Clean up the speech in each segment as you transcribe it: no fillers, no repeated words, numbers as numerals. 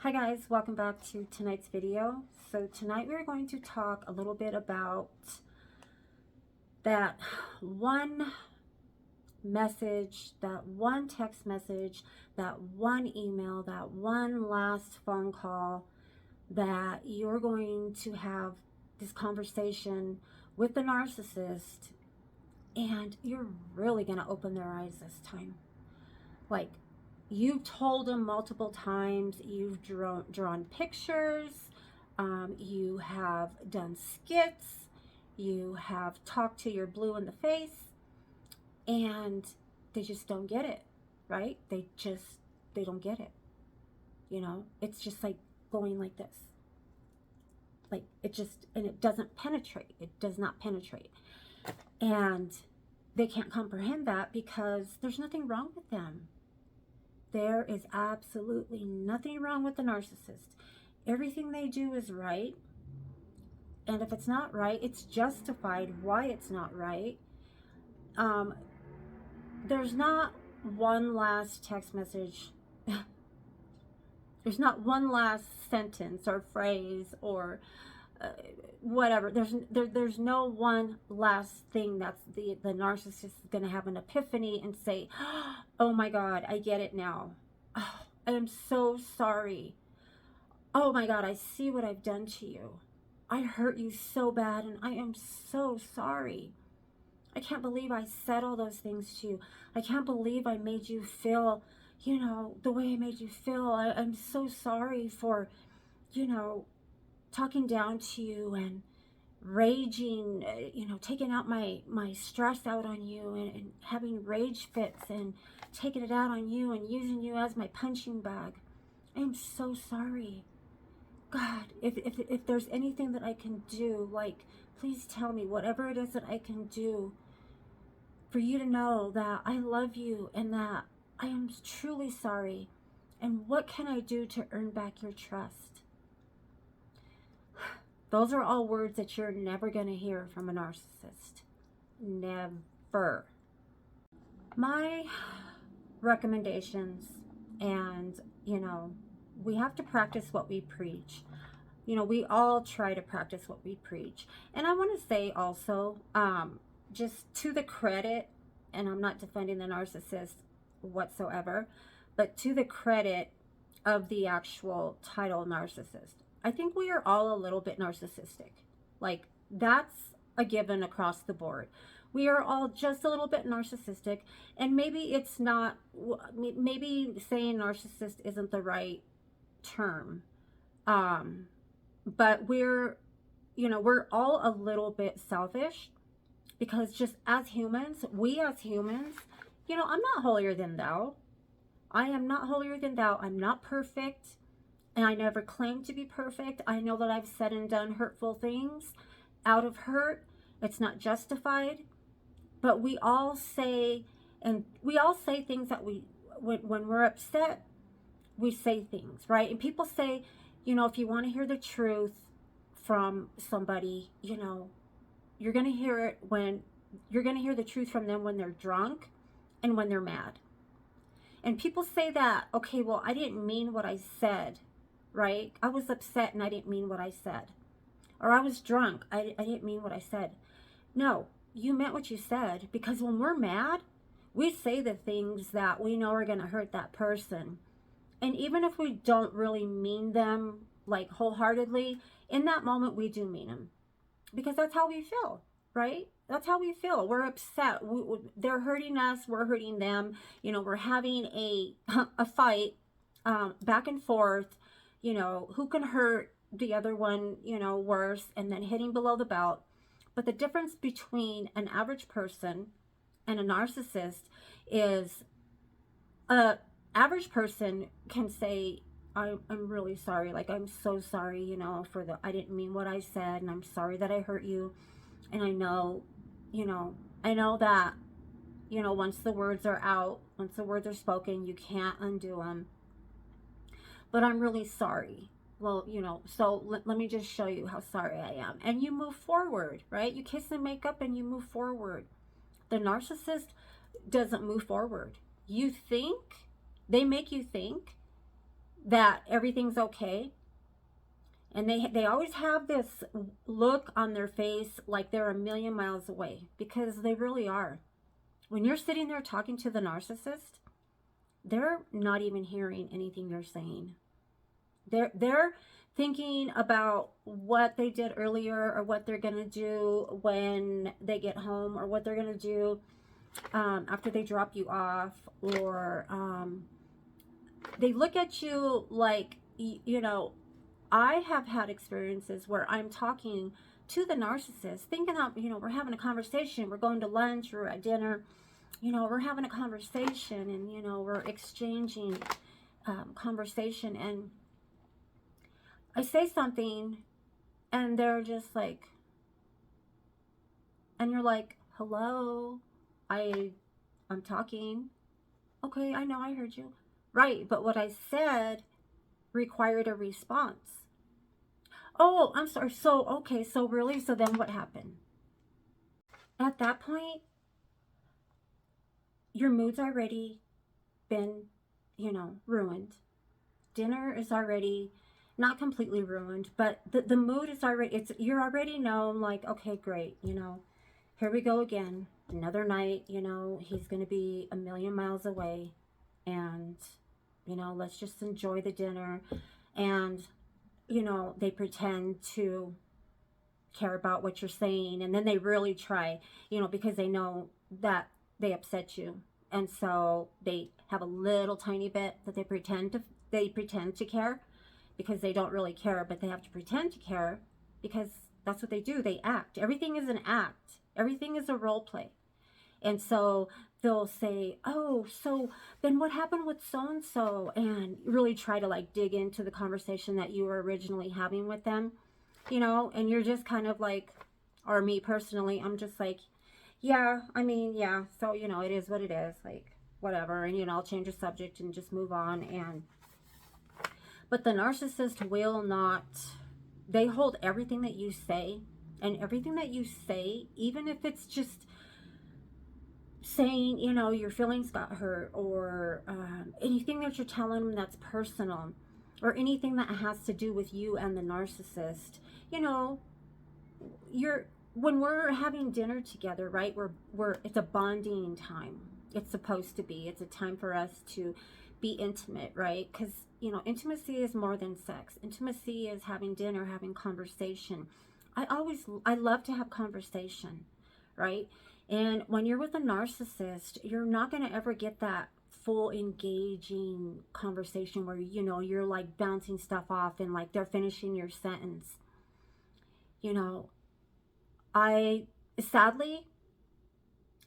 Hi guys, welcome back to tonight's video. So tonight we're going to talk a little bit about that one message, that one text message, that one email, that one last phone call that you're going to have this conversation with the narcissist, and you're really going to open their eyes this time. Like, you've told them multiple times, you've drawn pictures, you have done skits, you have talked to your blue in the face, and they just don't get it, right? They don't get it. It's just like going like this. Like, and it doesn't penetrate. It does not penetrate. And they can't comprehend that because there's nothing wrong with them. There is absolutely nothing wrong with the narcissist. Everything they do is right. And if it's not right, it's justified why it's not right. There's not one last text message. There's not one last sentence or phrase or whatever. There's no one last thing that's the narcissist is going to have an epiphany and say, oh my God, I get it now. Oh, I am so sorry. Oh my God, I see what I've done to you. I hurt you so bad and I am so sorry. I can't believe I said all those things to you. I can't believe I made you feel, the way I made you feel. I'm so sorry for, talking down to you and raging, taking out my stress out on you and having rage fits and taking it out on you and using you as my punching bag. I am so sorry. God, if there's anything that I can do, like, please tell me whatever it is that I can do for you to know that I love you and that I am truly sorry. And what can I do to earn back your trust? Those are all words that you're never going to hear from a narcissist. Never. My recommendations, and we have to practice what we preach. We all try to practice what we preach. And I want to say also, just to the credit, and I'm not defending the narcissist whatsoever, but to the credit of the actual title narcissist, I think we are all a little bit narcissistic. Like, that's a given across the board. We are all just a little bit narcissistic, and maybe it's not, maybe saying narcissist isn't the right term. But we're all a little bit selfish because just as humans, I'm not holier than thou. I am not holier than thou. I'm not perfect. And I never claim to be perfect. I know that I've said and done hurtful things out of hurt. It's not justified. But we all say things that when we're upset, we say things, right? And people say, if you want to hear the truth from somebody, you're going to hear the truth from them when they're drunk and when they're mad. And people say that, okay, well, I didn't mean what I said, right? I was upset and I didn't mean what I said. Or I was drunk, I didn't mean what I said. No, you meant what you said, because when we're mad, we say the things that we know are going to hurt that person. And even if we don't really mean them, like, wholeheartedly, in that moment we do mean them. Because that's how we feel, right? That's how we feel. We're upset. They're hurting us. We're hurting them. We're having a fight, back and forth. Who can hurt the other one, worse, and then hitting below the belt. But the difference between an average person and a narcissist is a average person can say, I'm really sorry. Like, I'm so sorry, I didn't mean what I said, and I'm sorry that I hurt you. And I know that, once the words are out, once the words are spoken, you can't undo them. But I'm really sorry. Well, so let me just show you how sorry I am. And you move forward, right? You kiss and make up and you move forward. The that everything's okay. And they always have this look on their face like they're a million miles away, because they really are. When you're sitting there talking to the narcissist, they're not even hearing anything you're saying. They're thinking about what they did earlier, or what they're going to do when they get home, or what they're going to do after they drop you off, or they look at you like, you know, I have had experiences where I'm talking to the narcissist, thinking that, you know, we're having a conversation, we're going to lunch or at dinner, you know, we're having a conversation, and, you know, we're exchanging conversation, and I say something, and they're just like, and you're like, hello, I'm talking. Okay, I know, I heard you. Right, but what I said required a response. Oh, I'm sorry. So, okay, so really, so then what happened? At that point, your mood's already been, you know, ruined. Dinner is already not completely ruined, but the mood is already, you're already known, like, okay, great, you know, here we go again. Another night, you know, he's going to be a million miles away, and, you know, let's just enjoy the dinner. And, you know, they pretend to care about what you're saying, and then they really try, you know, because they know that they upset you, and so they have a little tiny bit that they pretend to care, because they don't really care, but they have to pretend to care, because that's what they do. They act. Everything is an act. Everything is a role play. And so they'll say, oh, so then what happened with so and so, and really try to like dig into the conversation that you were originally having with them, you know, and you're just kind of like, or me personally, I'm just like, yeah, I mean, yeah, so, you know, it is what it is, like, whatever, and, you know, I'll change the subject and just move on. And but the narcissist will not, they hold everything that you say, and everything that you say, even if it's just saying, you know, your feelings got hurt, or anything that you're telling them that's personal, or anything that has to do with you and the narcissist, you know, you're, when we're having dinner together, right, we're it's a bonding time. It's supposed to be. It's a time for us to be intimate, right? Because, you know, intimacy is more than sex. Intimacy is having dinner, having conversation. I love to have conversation, right? And when you're with a narcissist, you're not going to ever get that full engaging conversation where, you know, you're like bouncing stuff off and like they're finishing your sentence. You know, I sadly,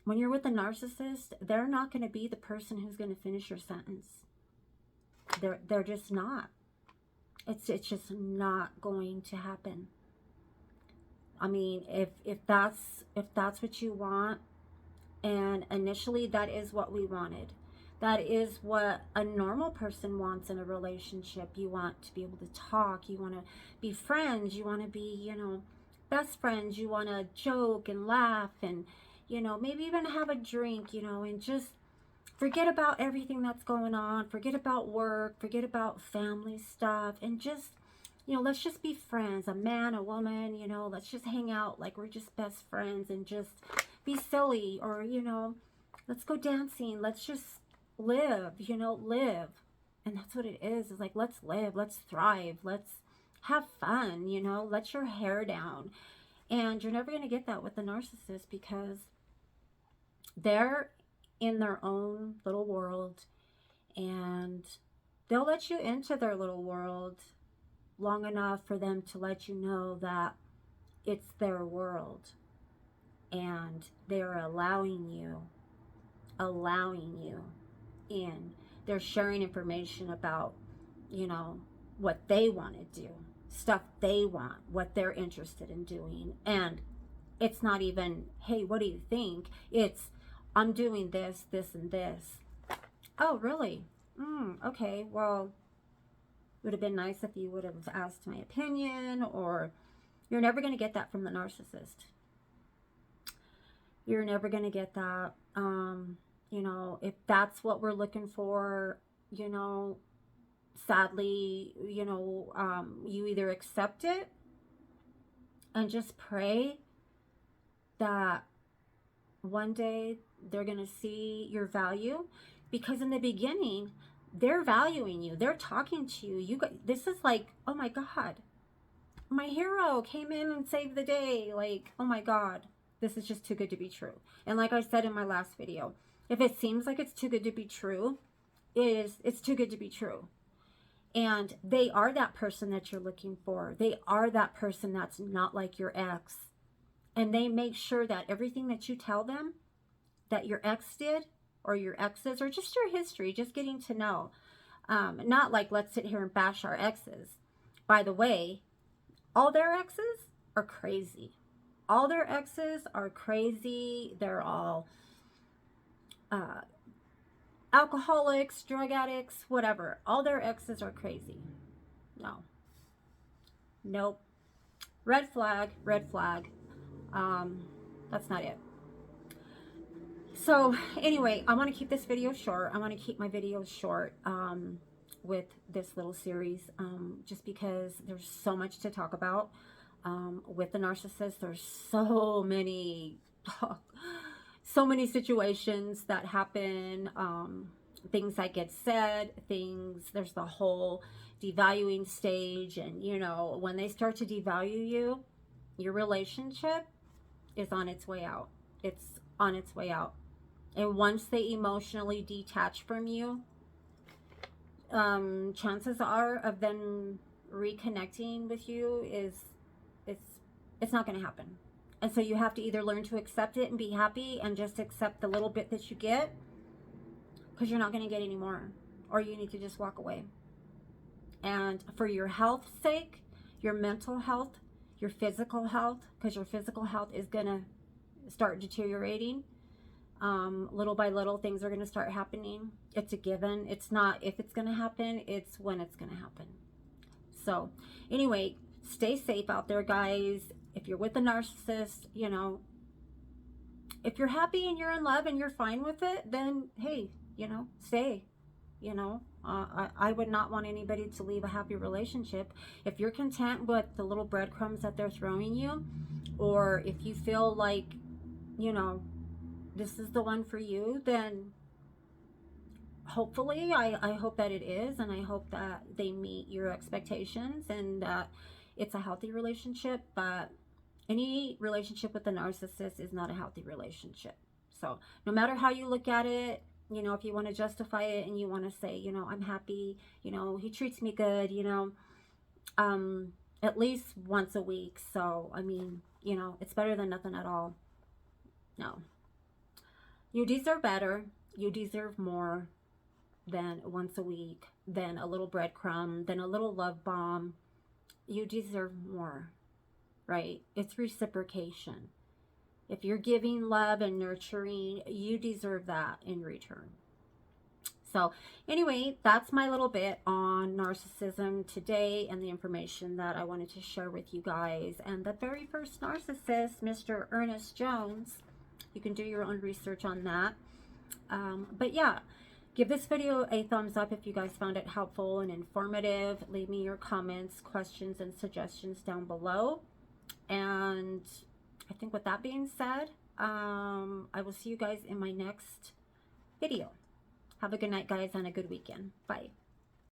when you're with a narcissist, they're not going to be the person who's going to finish your sentence. They're just not. It's just not going to happen. I mean, if that's what you want, and initially that is what we wanted. That is what a normal person wants in a relationship. You want to be able to talk, you want to be friends, you want to be, you know, best friends, you want to joke and laugh, and, you know, maybe even have a drink, you know, and just forget about everything that's going on, forget about work, forget about family stuff, and just, you know, let's just be friends, a man, a woman, you know, let's just hang out like we're just best friends and just be silly, or, you know, let's go dancing, let's just live, you know, live. And that's what it is. It's like, let's live, let's thrive, let's have fun, you know, let your hair down. And you're never going to get that with the narcissist, because they're in their own little world, and they'll let you into their little world long enough for them to let you know that it's their world, and they're allowing you in. They're sharing information about, you know, what they want to do, stuff they want, what they're interested in doing. And it's not even, hey, what do you think? It's, I'm doing this, this, and this. Oh, really? Okay, well, it would have been nice if you would have asked my opinion. Or you're never going to get that from the narcissist. You're never going to get that. You know, if that's what we're looking for, you know, sadly, you either accept it and just pray that one day they're going to see your value, because in the beginning they're valuing you, they're talking to you. This is like, oh my God, my hero came in and saved the day. Like, oh my God, this is just too good to be true. And like I said in my last video, if it seems like it's too good to be true, it's too good to be true. And they are that person that you're looking for. They are that person that's not like your ex. And they make sure that everything that you tell them that your ex did, or your exes, or just your history, just getting to know. Not like, let's sit here and bash our exes. By the way, all their exes are crazy. All their exes are crazy. They're all alcoholics, drug addicts, whatever. All their exes are crazy. No. Nope. Red flag, red flag. That's not it. So anyway, I want to keep this video short. I want to keep my videos short with this little series, just because there's so much to talk about with the narcissist. There's so many situations that happen, things that get said, there's the whole devaluing stage. And when they start to devalue you, your relationship is on its way out. It's on its way out. And once they emotionally detach from you, chances are of them reconnecting with you it's not going to happen. And so you have to either learn to accept it and be happy and just accept the little bit that you get, because you're not going to get any more, or you need to just walk away. And for your health's sake, your mental health, your physical health, because your physical health is going to start deteriorating. Little by little, things are going to start happening. It's a given. It's not if it's going to happen, it's when it's going to happen. So anyway, stay safe out there, guys. If you're with a narcissist, if you're happy and you're in love and you're fine with it, then hey, stay. I would not want anybody to leave a happy relationship. If you're content with the little breadcrumbs that they're throwing you, or if you feel like, this is the one for you, then hopefully, I hope that it is, and I hope that they meet your expectations and that it's a healthy relationship. But any relationship with a narcissist is not a healthy relationship. So no matter how you look at it, if you want to justify it and you want to say, I'm happy, he treats me good, at least once a week. So, I mean, it's better than nothing at all. No. You deserve better. You deserve more than once a week, than a little breadcrumb, than a little love bomb. You deserve more, right? It's reciprocation. If you're giving love and nurturing, you deserve that in return. So anyway, that's my little bit on narcissism today and the information that I wanted to share with you guys. And the very first narcissist, Mr. Ernest Jones, you can do your own research on that. But yeah, give this video a thumbs up if you guys found it helpful and informative. Leave me your comments, questions, and suggestions down below. And I think with that being said, I will see you guys in my next video. Have a good night, guys, and a good weekend. Bye.